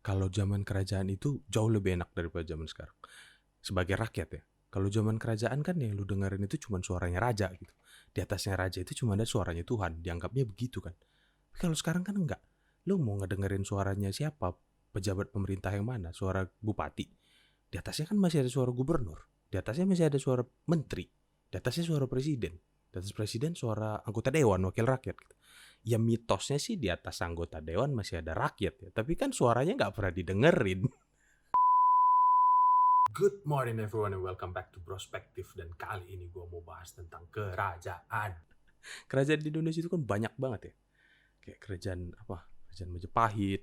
kalau zaman kerajaan itu jauh lebih enak daripada zaman sekarang. Sebagai rakyat ya. Kalau zaman kerajaan kan yang lu dengerin itu cuma suaranya raja gitu. Di atasnya raja itu cuma ada suaranya Tuhan, dianggapnya begitu kan. Tapi kalau sekarang kan enggak. Lu mau ngedengerin suaranya siapa? Pejabat pemerintah yang mana? Suara bupati. Di atasnya kan masih ada suara gubernur. Di atasnya masih ada suara menteri. Di atasnya suara presiden. Di atas presiden suara anggota dewan, wakil rakyat gitu. Ya mitosnya sih di atas anggota dewan masih ada rakyat ya. Tapi kan suaranya nggak pernah didengerin. Good morning everyone and welcome back to Prospektif. Dan kali ini gue mau bahas tentang kerajaan. Kerajaan di Indonesia itu kan banyak banget ya. Kayak kerajaan apa? Kerajaan Majapahit,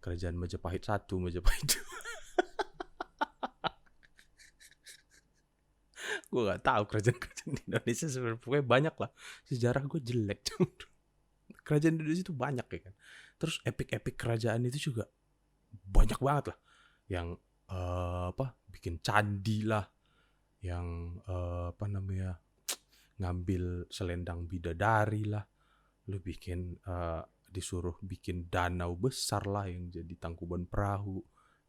kerajaan Majapahit 1, Majapahit 2. Gue gak tahu kerajaan-kerajaan di Indonesia sebenarnya, pokoknya banyak lah. Sejarah gue jelek. Kerajaan di Indonesia itu banyak ya kan. Terus epic-epic kerajaan itu juga banyak banget lah. Yang bikin candi lah, yang apa namanya, ngambil selendang bidadari lah, lu bikin disuruh bikin danau besar lah yang jadi Tangkuban Perahu.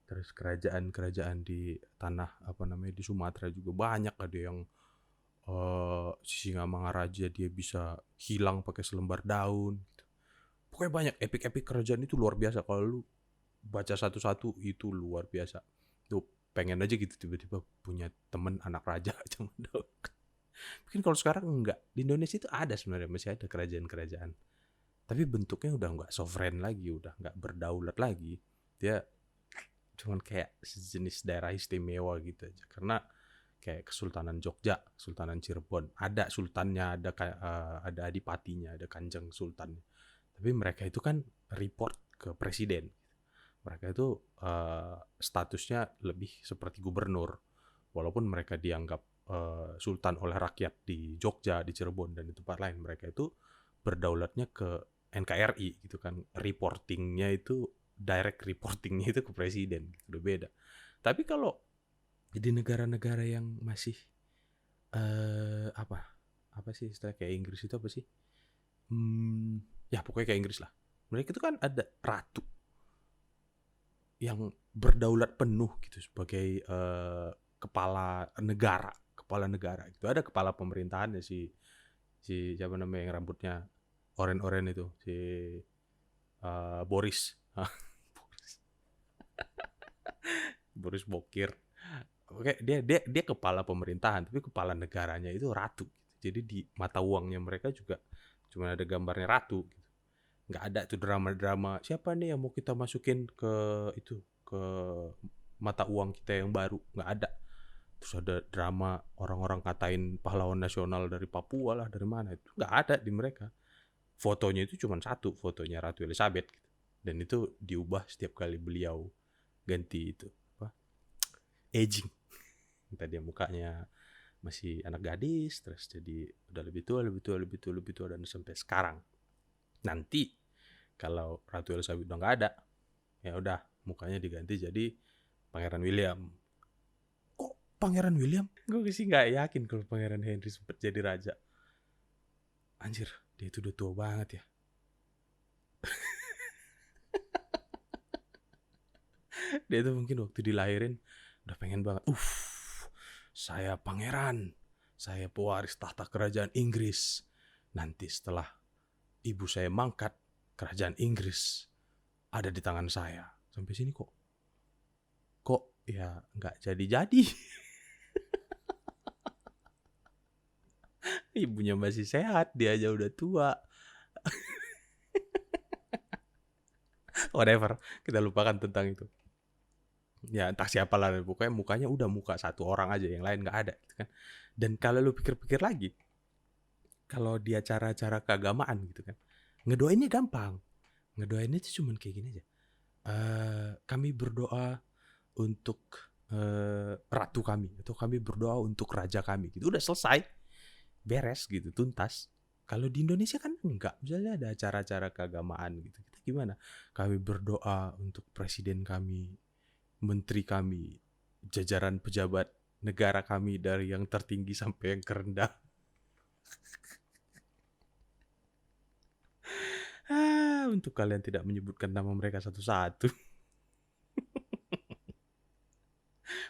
Terus kerajaan-kerajaan di tanah apa namanya di Sumatera juga banyak, ada yang Sisingamangaraja dia bisa hilang pakai selembar daun gitu. Pokoknya banyak epic-epic kerajaan itu luar biasa. Kalau lu baca satu-satu itu luar biasa. Tuh pengen aja gitu tiba-tiba punya temen anak raja zaman dahulu. Mungkin kalau sekarang enggak. Di Indonesia itu ada sebenarnya, masih ada kerajaan-kerajaan. Tapi bentuknya udah enggak sovereign lagi, udah enggak berdaulat lagi. Dia cuman kayak sejenis daerah istimewa gitu aja. Karena kayak Kesultanan Jogja, Kesultanan Cirebon, ada sultannya, ada adipatinya, ada kanjeng sultannya. Tapi mereka itu kan report ke presiden. Mereka itu statusnya lebih seperti gubernur, walaupun mereka dianggap sultan oleh rakyat di Jogja, di Cirebon dan di tempat lain. Mereka itu berdaulatnya ke NKRI gitu kan, reportingnya itu direct reportingnya itu ke presiden, gitu, udah beda. Tapi kalau di negara-negara yang masih apa apa sih istilah kayak Inggris itu apa sih? Ya pokoknya kayak Inggris lah. Mereka itu kan ada ratu yang berdaulat penuh gitu sebagai kepala negara gitu. Ada kepala pemerintahannya si siapa namanya yang rambutnya oren-oren itu si Boris. Boris Bokir. Oke, dia kepala pemerintahan, tapi kepala negaranya itu ratu. Jadi di mata uangnya mereka juga cuma ada gambarnya ratu. Gitu. Nggak ada tuh drama-drama siapa nih yang mau kita masukin ke itu ke mata uang kita yang baru, nggak ada. Terus ada drama orang-orang katain pahlawan nasional dari Papua lah, dari mana itu nggak ada di mereka. Fotonya itu cuma satu, fotonya Ratu Elizabeth gitu. Dan itu diubah setiap kali beliau ganti itu apa aging. Tadi mukanya masih anak gadis, terus jadi udah lebih tua, lebih tua, lebih tua, lebih tua, dan sampai sekarang. Nanti kalau Ratu Elizabeth udah nggak ada, ya udah mukanya diganti jadi Pangeran William. Kok Pangeran William? Gue sih nggak yakin kalau Pangeran Henry sempat jadi raja. Anjir, dia itu udah tua banget ya. Dia tuh mungkin waktu dilahirin udah pengen banget. Saya pangeran, saya pewaris tahta kerajaan Inggris. Nanti setelah ibu saya mangkat, kerajaan Inggris ada di tangan saya. Sampai sini kok ya nggak jadi-jadi. Ibunya masih sehat, dia aja udah tua. Whatever, kita lupakan tentang itu. Ya entah siapa lah, pokoknya mukanya udah muka satu orang aja, yang lain nggak ada gitu kan. Dan kalau lu pikir-pikir lagi, kalau di acara-acara keagamaan gitu kan, ngedoainnya gampang. Ngedoainnya tuh cuman kayak gini aja. Kami berdoa untuk ratu kami, atau kami berdoa untuk raja kami gitu. Udah selesai, beres gitu, tuntas. Kalau di Indonesia kan enggak. Misalnya ada acara-acara keagamaan gitu. Kita gimana? Kami berdoa untuk presiden kami, menteri kami, jajaran pejabat negara kami dari yang tertinggi sampai yang terendah. Untuk kalian tidak menyebutkan nama mereka satu-satu.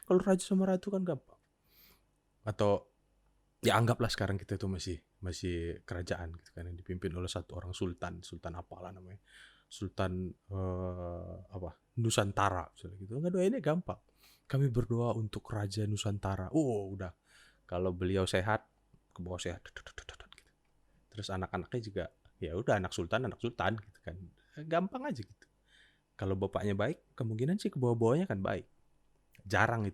Kalau raja sama ratu kan gampang. Atau ya anggaplah sekarang kita tuh masih kerajaan gitu kan, yang dipimpin oleh satu orang sultan apalah namanya, sultan apa Nusantara misalnya gitu. Nggak, doainnya gampang, kami berdoa untuk raja Nusantara. Oh udah, kalau beliau sehat ke bawah sehat gitu. Terus anak-anaknya juga ya udah anak sultan gitu kan, gampang aja gitu. Kalau bapaknya baik, kemungkinan sih ke bawah-bawahnya kan baik. Jarang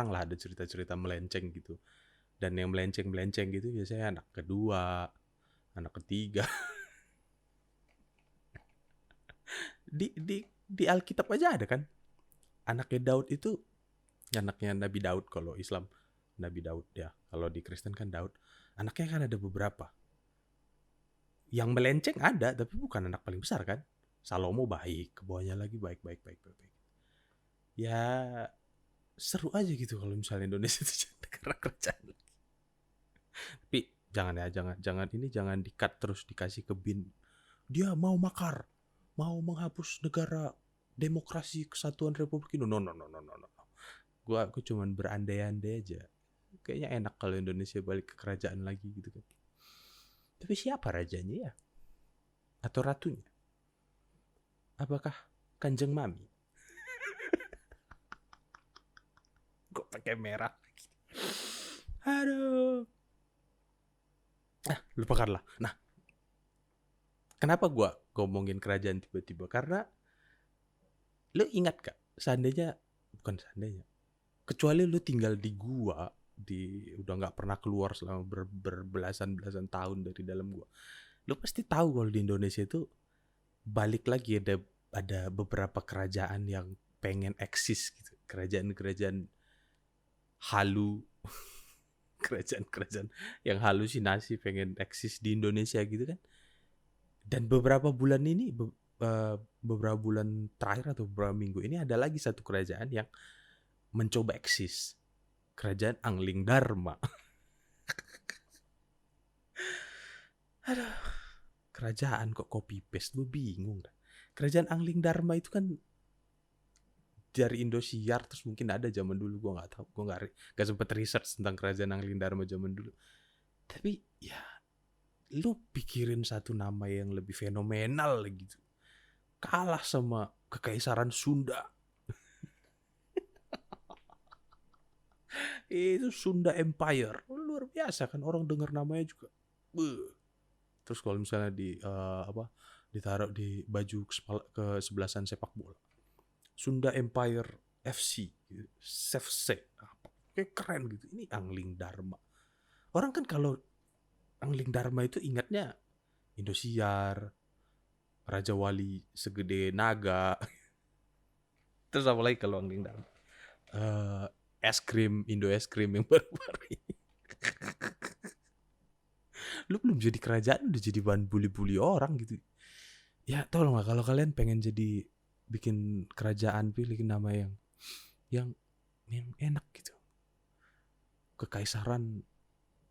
lah ada cerita-cerita melenceng gitu. Dan yang melenceng gitu biasanya anak kedua, anak ketiga. Di Alkitab aja ada kan, anaknya Daud itu, anaknya Nabi Daud kalau Islam, Nabi Daud ya. Kalau di Kristen kan Daud. Anaknya kan ada beberapa. Yang melenceng ada, tapi bukan anak paling besar kan. Salomo baik, ke bawahnya lagi baik. Ya seru aja gitu kalau misalnya Indonesia itu jadi negara kerajaan. Tapi jangan ya, jangan di-cut terus dikasih ke bin. Dia mau makar, mau menghapus negara demokrasi kesatuan Republik Indonesia. No. Gua cuman berandai-andai aja. Kayaknya enak kalau Indonesia balik ke kerajaan lagi gitu kan. Tapi siapa rajanya ya? Atau ratunya? Apakah Kanjeng Mami? Kok pakai merah? Aduh. Lupakanlah. Nah, kenapa gua ngomongin kerajaan tiba-tiba? Karena lu ingat gak? Bukan seandainya. Kecuali lu tinggal di gua, udah nggak pernah keluar selama berbelasan-belasan tahun dari dalam gua. Lu pasti tahu kalau di Indonesia itu balik lagi ada beberapa kerajaan yang pengen eksis gitu. Kerajaan-kerajaan halu, kerajaan-kerajaan yang halusinasi pengen eksis di Indonesia gitu kan. Dan beberapa bulan terakhir atau beberapa minggu ini ada lagi satu kerajaan yang mencoba eksis. Kerajaan Angling Dharma. Aduh, kerajaan kok copy paste, lu bingung dah. Kerajaan Angling Dharma itu kan dari Indosiar, terus mungkin ada zaman dulu, gue nggak tahu, gue nggak sempet research tentang kerajaan Angling Dharma zaman dulu. Tapi ya lu pikirin satu nama yang lebih fenomenal gitu, kalah sama Kekaisaran Sunda. Itu Sunda Empire, luar biasa kan, orang dengar namanya juga. Terus kalau misalnya ditaruh di baju kesebelasan sepak bola, Sunda Empire FC gitu. SFC apa kayak keren gitu. Ini Angling Dharma. Orang kan kalau Angling Dharma itu ingatnya Indosiar, Raja Wali segede naga. Terus apa lagi kalau Angling Dharma? Es krim, Indo es krim yang baru-baru ini. Lu belum jadi kerajaan udah jadi bahan bully-bully orang gitu. Ya tolong lah, kalau kalian pengen jadi bikin kerajaan, pilih nama yang enak gitu. Kekaisaran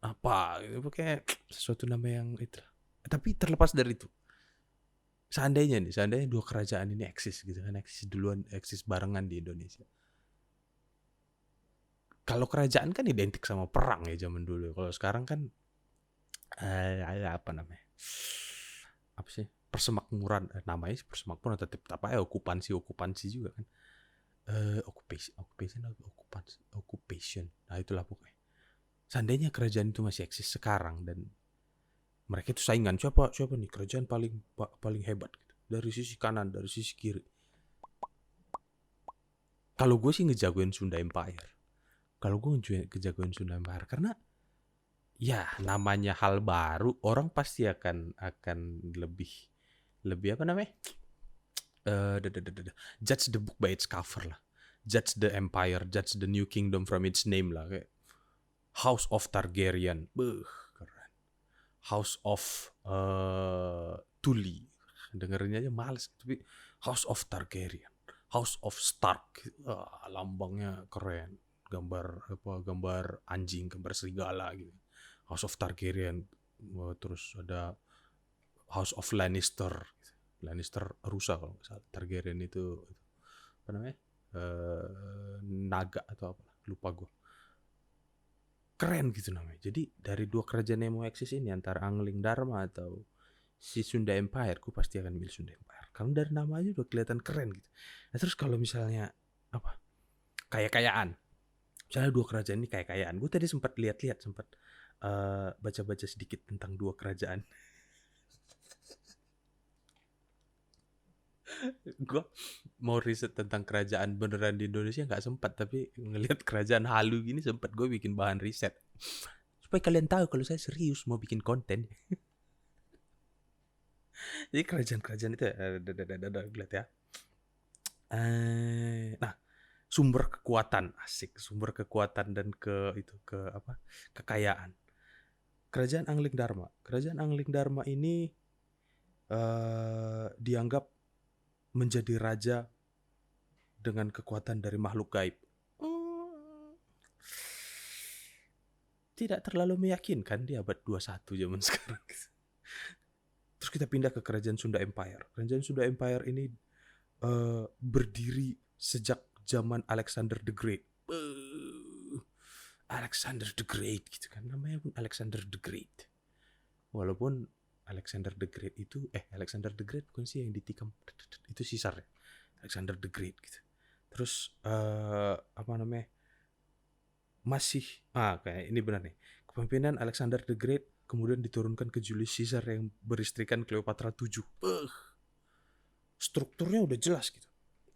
apa gitu, pakai sesuatu nama yang itu. Tapi terlepas dari itu, seandainya dua kerajaan ini eksis gitu kan, eksis barengan di Indonesia. Kalau kerajaan kan identik sama perang ya zaman dulu. Kalau sekarang kan apa namanya? Apa sih? Persemakmuran, namanya persemakmuran, tetap apa ya, okupansi juga kan. Occupation. Nah, itulah pokoknya. Seandainya kerajaan itu masih eksis sekarang dan mereka itu saingan, siapa nih kerajaan paling hebat gitu, dari sisi kanan, dari sisi kiri. Kalau gue sih ngejagoin Sunda Empire. Karena ya namanya hal baru, orang pasti akan lebih apa namanya? Judge the book by its cover lah. Judge the empire, judge the new kingdom from its name lah. Kayak House of Targaryen, keren. House of Tully, dengerin aja males. Tapi House of Targaryen, House of Stark, lambangnya keren. Gambar anjing, gambar serigala gitu. House of Targaryen. Terus ada House of Lannister rusa kalau nggak salah. Targaryen itu apa namanya? naga atau apa, lupa gue. Keren gitu namanya. Jadi dari dua kerajaan yang mau eksis ini, antara Angling Dharma atau si Sunda Empire, gue pasti akan milih Sunda Empire. Karena dari nama aja udah kelihatan keren gitu. Nah terus kalau misalnya apa, kaya-kayaan, misalnya dua kerajaan ini kaya-kayaan, gue tadi sempat lihat-lihat, sempat baca-baca sedikit tentang dua kerajaan. Gue mau riset tentang kerajaan beneran di Indonesia nggak sempat, tapi ngelihat kerajaan halu gini sempat gue bikin bahan riset supaya kalian tahu kalau saya serius mau bikin konten. Jadi kerajaan-kerajaan itu lihat ya. Nah, sumber kekuatan, asik, sumber kekuatan dan ke apa, kekayaan. Kerajaan Angling Dharma. Kerajaan Angling Dharma ini dianggap menjadi raja dengan kekuatan dari makhluk gaib. Tidak terlalu meyakinkan di abad 21 zaman sekarang. Terus kita pindah ke Kerajaan Sunda Empire. Kerajaan Sunda Empire ini berdiri sejak zaman Alexander the Great. Alexander the Great gitu kan, namanya pun Alexander the Great. Walaupun Alexander the Great itu Alexander the Great bukan sih yang ditikam, itu Caesar ya. Alexander the Great gitu. Terus apa namanya, masih kayak ini benar nih, kepemimpinan Alexander the Great kemudian diturunkan ke Julius Caesar yang beristrikan Cleopatra 7. Strukturnya udah jelas gitu.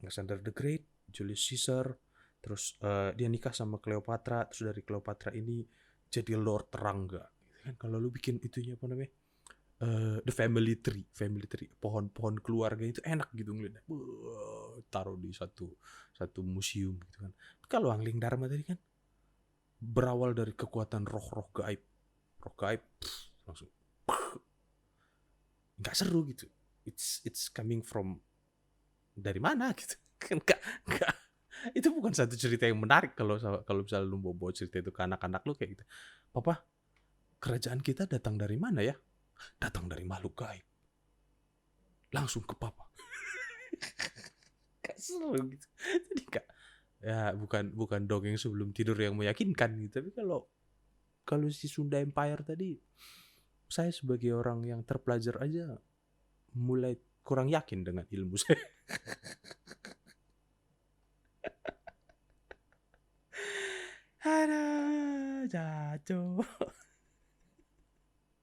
Alexander the Great, Julius Caesar, terus dia nikah sama Cleopatra, terus dari Cleopatra ini jadi Lord Terangga. Kan kalau lu bikin itunya apa namanya, the family tree, pohon keluarga itu enak gitu ngeliatnya. Taruh di satu museum gitu kan. Kalau Angling Dharma tadi kan berawal dari kekuatan roh gaib, langsung nggak seru gitu. It's coming from dari mana gitu kan, nggak itu bukan satu cerita yang menarik kalau misalnya lu bawa cerita itu ke anak-anak lu kayak gitu. Papa, kerajaan kita datang dari mana ya? Datang dari makhluk gaib. Langsung ke papa. Gak seru gitu. Jadi gak, ya bukan dongeng sebelum tidur yang meyakinkan gitu. Tapi kalau si Sunda Empire tadi, saya sebagai orang yang terpelajar aja mulai kurang yakin dengan ilmu saya. Aduh, jatuh.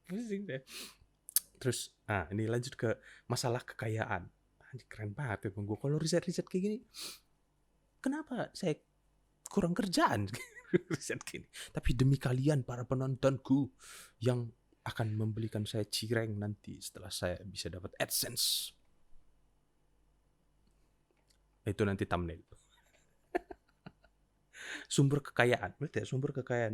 Pusing deh. Terus, ini lanjut ke masalah kekayaan. Anjir, keren banget ya bang gue kalau riset kayak gini. Kenapa saya kurang kerjaan riset gini? Tapi demi kalian para penontonku yang akan membelikan saya cireng nanti setelah saya bisa dapat AdSense. Itu nanti thumbnail. Sumber kekayaan, berarti ya, sumber kekayaan.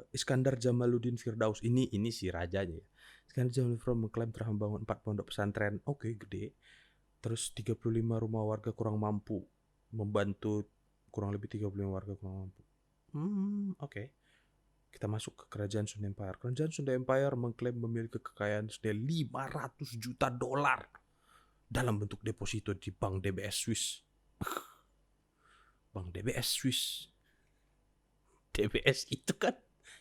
Iskandar Jamaluddin Firdaus ini si rajanya ya. Iskandar Jamaluddin Firdaus mengklaim telah membangun 4 pondok pesantren, gede. Terus 35 rumah warga kurang mampu, membantu kurang lebih 35 warga kurang mampu. Kita masuk ke Kerajaan Sunda Empire. Kerajaan Sunda Empire mengklaim memiliki kekayaan senilai $500 juta dalam bentuk deposito di Bank DBS Swiss. Bank DBS Swiss. DBS itu kan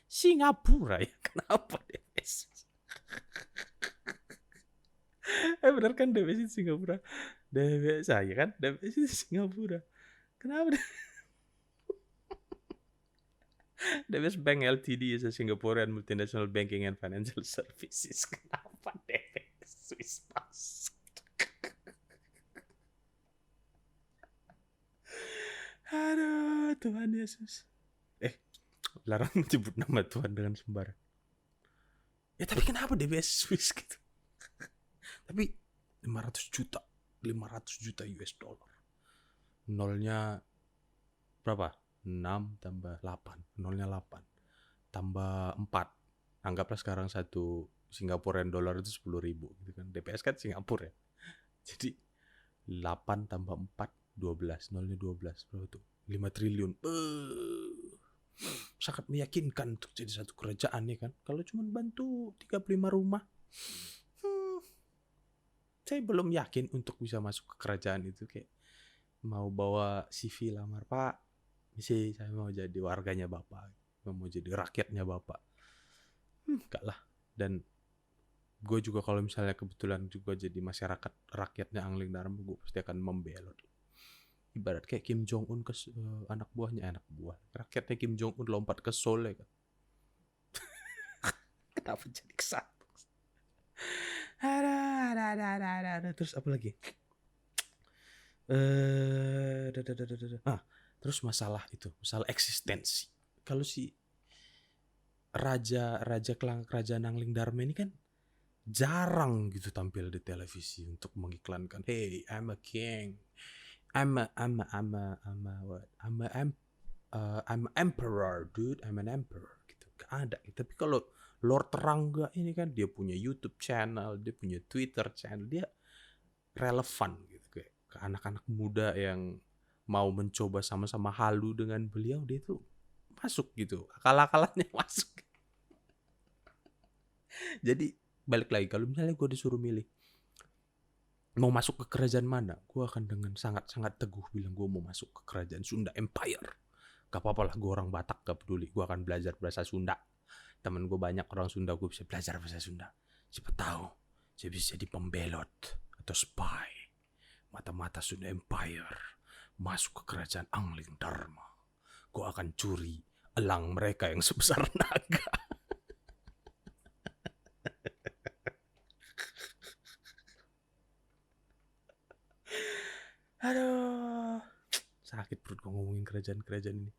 Singapura ya. Kenapa DBS? Benar kan DBS itu Singapura. DBS saya kan DBS itu Singapura. Kenapa? DBS Bank Ltd is a Singaporean multinational banking and financial services. Kenapa DBS Swiss masuk? Aduh, Tuhan Yesus. Larang menyebut nama Tuhan dengan sembarang. Ya tapi kenapa DBS Swiss gitu? Tapi 500 juta US dollar. Nolnya berapa? 6 tambah 8. Nolnya 8. Tambah 4. Anggaplah sekarang satu Singaporean dollar itu 10.000 gitu kan. DBS kan Singapura ya. Jadi 8 tambah 4 12. Nolnya 12. Berapa tuh? 5 triliun. Sangat meyakinkan untuk jadi satu kerajaan ya kan. Kalau cuma bantu 35 rumah, saya belum yakin untuk bisa masuk ke kerajaan itu. Kayak mau bawa CV lamar, Pak, misi saya mau jadi warganya Bapak, mau jadi rakyatnya Bapak. Enggak lah. Dan gue juga kalau misalnya kebetulan juga jadi masyarakat rakyatnya Angling Dharma, gue pasti akan membelot. Ibarat kayak Kim Jong Un ke anak buah rakyatnya Kim Jong Un lompat ke Seoul ya kan. Kenapa jadi kesatu? Ada. Terus apa lagi? Terus masalah eksistensi. Kalau si raja kerajaan Angling Dharma ini kan jarang gitu tampil di televisi untuk mengiklankan, hey, I'm a king, I'm an emperor, dude, I'm an emperor gitu. Gak ada. Tapi kalau Lord Rangga ini kan dia punya YouTube channel, dia punya Twitter channel, dia relevan gitu kayak ke anak-anak muda yang mau mencoba sama-sama halu dengan beliau, dia tuh masuk gitu, akal-akalannya masuk. Jadi balik lagi, kalau misalnya gue disuruh milih mau masuk ke kerajaan mana, gue akan dengan sangat-sangat teguh bilang gue mau masuk ke kerajaan Sunda Empire. Gak apa-apa lah, gue orang Batak, gak peduli, gue akan belajar bahasa Sunda. Temen gue banyak orang Sunda, gue bisa belajar bahasa Sunda. Siapa tahu saya bisa jadi pembelot atau spy mata-mata Sunda Empire, masuk ke kerajaan Angling Dharma. Gue akan curi elang mereka yang sebesar naga. Aduh, sakit perut gue ngomongin kerajaan-kerajaan ini.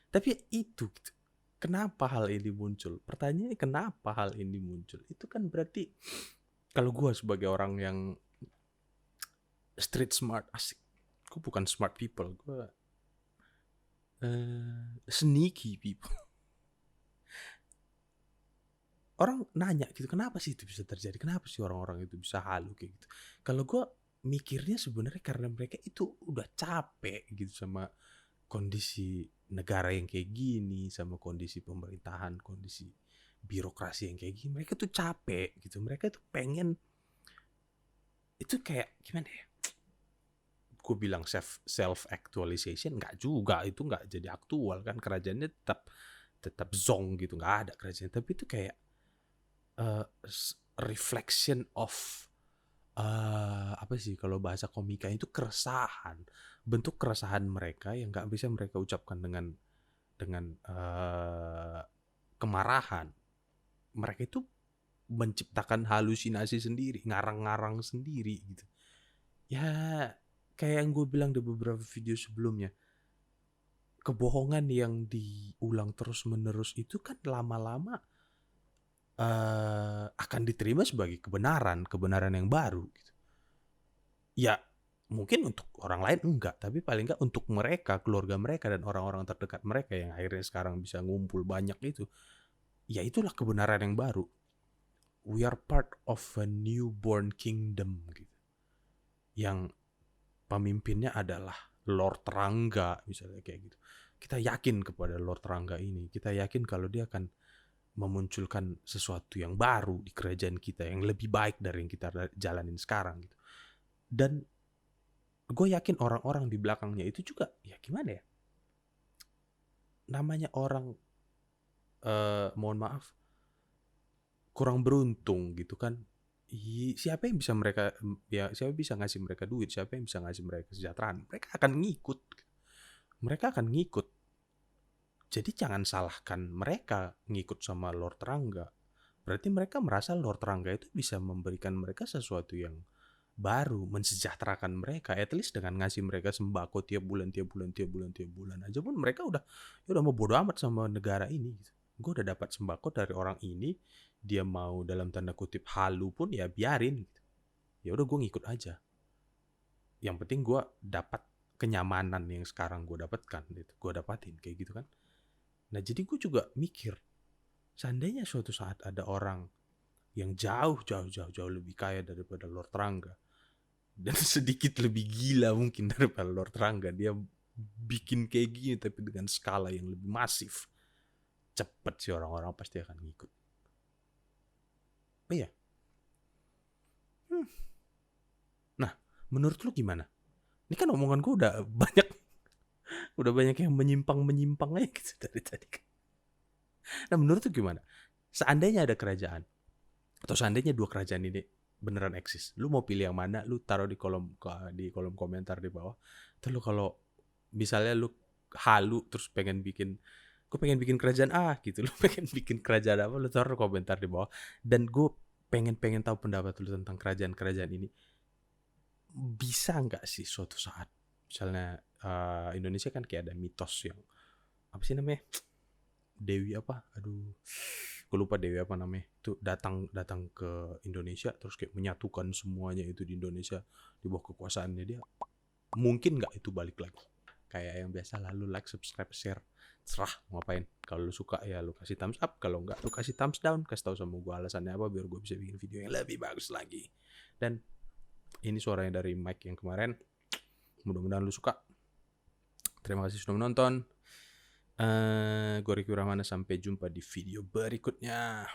Tapi itu gitu. Kenapa hal ini muncul? Pertanyaannya kenapa hal ini muncul? Itu kan berarti kalau gue sebagai orang yang street smart, asik. Gue bukan smart people, gue sneaky people. Orang nanya gitu, kenapa sih itu bisa terjadi? Kenapa sih orang-orang itu bisa halu kayak gitu? Kalau gue mikirnya sebenarnya karena mereka itu udah capek gitu sama kondisi negara yang kayak gini, sama kondisi pemerintahan, kondisi birokrasi yang kayak gini. Mereka tuh capek gitu. Mereka tuh pengen, itu kayak gimana ya? Gue bilang self actualization, nggak juga, itu nggak jadi aktual kan, kerajaannya tetap zong gitu, nggak ada kerajaan. Tapi itu kayak reflection of apa sih kalau bahasa komika itu, keresahan, bentuk keresahan mereka yang nggak bisa mereka ucapkan dengan kemarahan. Mereka itu menciptakan halusinasi sendiri, ngarang-ngarang sendiri gitu. Ya kayak yang gue bilang di beberapa video sebelumnya, kebohongan yang diulang terus menerus itu kan lama-lama akan diterima sebagai kebenaran yang baru gitu. Ya mungkin untuk orang lain enggak, tapi paling enggak untuk mereka, keluarga mereka dan orang-orang terdekat mereka yang akhirnya sekarang bisa ngumpul banyak itu, ya itulah kebenaran yang baru. We are part of a newborn kingdom gitu, yang pemimpinnya adalah Lord Rangga misalnya kayak gitu. Kita yakin kepada Lord Rangga ini, kita yakin kalau dia akan memunculkan sesuatu yang baru di kerajaan kita yang lebih baik dari yang kita jalanin sekarang gitu. Dan gue yakin orang-orang di belakangnya itu juga, ya gimana ya, namanya orang mohon maaf kurang beruntung gitu kan. Siapa yang bisa mereka, ya siapa bisa ngasih mereka duit, siapa yang bisa ngasih mereka kesejahteraan, mereka akan ngikut. Jadi jangan salahkan mereka ngikut sama Lord Rangga. Berarti mereka merasa Lord Rangga itu bisa memberikan mereka sesuatu yang baru, mensejahterakan mereka, at least dengan ngasih mereka sembako tiap bulan aja pun mereka udah mau bodo amat sama negara ini gitu. Gue udah dapat sembako dari orang ini, dia mau dalam tanda kutip halu pun ya biarin gitu. Ya udah gue ngikut aja. Yang penting gue dapat kenyamanan yang sekarang gue dapatkan gitu. Gue dapatin kayak gitu kan. Nah jadi gue juga mikir, seandainya suatu saat ada orang yang jauh lebih kaya daripada Lord Rangga, dan sedikit lebih gila mungkin daripada Lord Rangga, dia bikin kayak gini tapi dengan skala yang lebih masif, cepet sih orang-orang pasti akan ngikut. Iya. Menurut lu gimana? Ini kan omongan gue udah banyak yang menyimpang aja gitu dari tadi. Nah menurut lu gimana? Seandainya ada kerajaan, atau seandainya dua kerajaan ini beneran eksis, lu mau pilih yang mana? Lu taruh di kolom komentar di bawah. Terus lu kalau misalnya lu halu terus gue pengen bikin kerajaan gitu, lu pengen bikin kerajaan apa, lu taruh komentar di bawah. Dan gue pengen tahu pendapat lu tentang kerajaan-kerajaan ini. Bisa nggak sih suatu saat, misalnya Indonesia kan kayak ada mitos yang apa sih namanya, Dewi apa, aduh gue lupa Dewi apa namanya, itu datang ke Indonesia terus kayak menyatukan semuanya itu di Indonesia di bawah kekuasaannya dia. Mungkin nggak itu balik lagi kayak yang biasa, lalu like, subscribe, share, serah mau ngapain. Kalau lu suka ya lu kasih thumbs up, kalau enggak lu kasih thumbs down, kasih tahu sama gue alasannya apa biar gue bisa bikin video yang lebih bagus lagi. Dan ini suaranya dari mic yang kemarin, mudah-mudahan lu suka. Terima kasih sudah menonton. Gue Ricky Rahmana, sampai jumpa di video berikutnya.